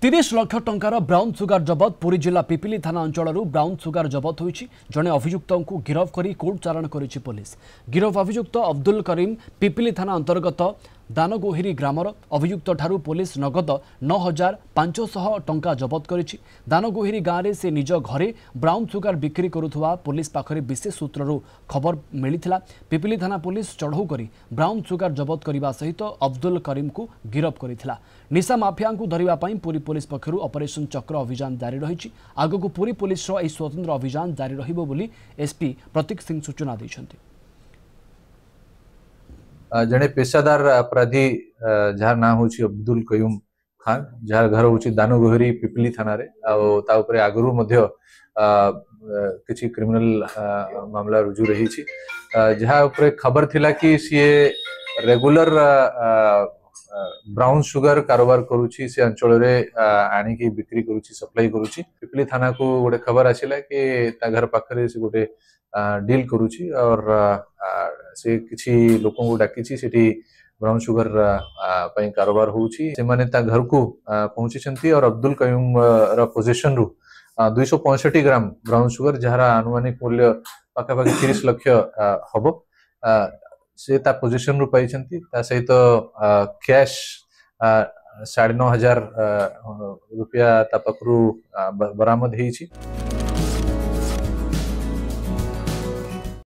30 lakh टंकार brown sugar जबत Puri जिला पिपिली थाना अंचल ब्राउन सुगार जबत होईछि। जने अभियुक्त को गिरफ करी कोर्ट चालाण करिछि पुलिस। गिरफ अभियुक्त अब्दुल करीम पिपिली थाना अंतर्गत दानगोहिरी ग्रामर। अभियुक्त ठारू पुलिस नगद 9500 टंका जबत करिछि। दानगोहिरी गाँव में से निज घरे ब्राउन सुगार बिक्री करुवा पुलिस पाखरे विशेष सूत्रु खबर मिलिथिला। पिपिली थाना पुलिस चढ़ऊ करी ब्राउन सुगार जबत करने सहित अब्दुल करीम को गिरफ करिथिला। निशा माफिया को धरिबा पई पुरी पुलिस पक्षरु ऑपरेशन चक्र अभियान जारी रही। आगक पुरी पुलिस स्वतंत्र अभियान जारी रहिबो बोली एसपी प्रतीक सिंह सूचना दैछन्ति। जड़े पेशादार अपराधी जार ना हूँ अब्दुल कयूम खान जार घर हूँ दानगोहरी पिपिली थाना रे आगरू किसी क्रिमिनल मामला रुजु रही जहाँ खबर थिला कि सी रेगुलर ब्राउन सुगर कारोबार करुच्ची से अंचल आनिकी बिक्री करुच्ची सप्लाई करुच्ची। पिपिली थाना को गोटे खबर आसिला कि घर पाखरे से गोटे डील करुच्ची और से किसी लोकों को डाकी सेठी ब्राउन सुगर पई कारोबार होउची। से माने ता घर को पहुंची और अब्दुल कयूम रा पोजीशन रु 265 ग्राम ब्राउन सुगर जहार आनुमानिक मूल्य पाखापाखि 30 लाख हम से ता पोजीशन रु पाई सहित कैश 9,500 रुपया ता पाखरु बरामद होईची।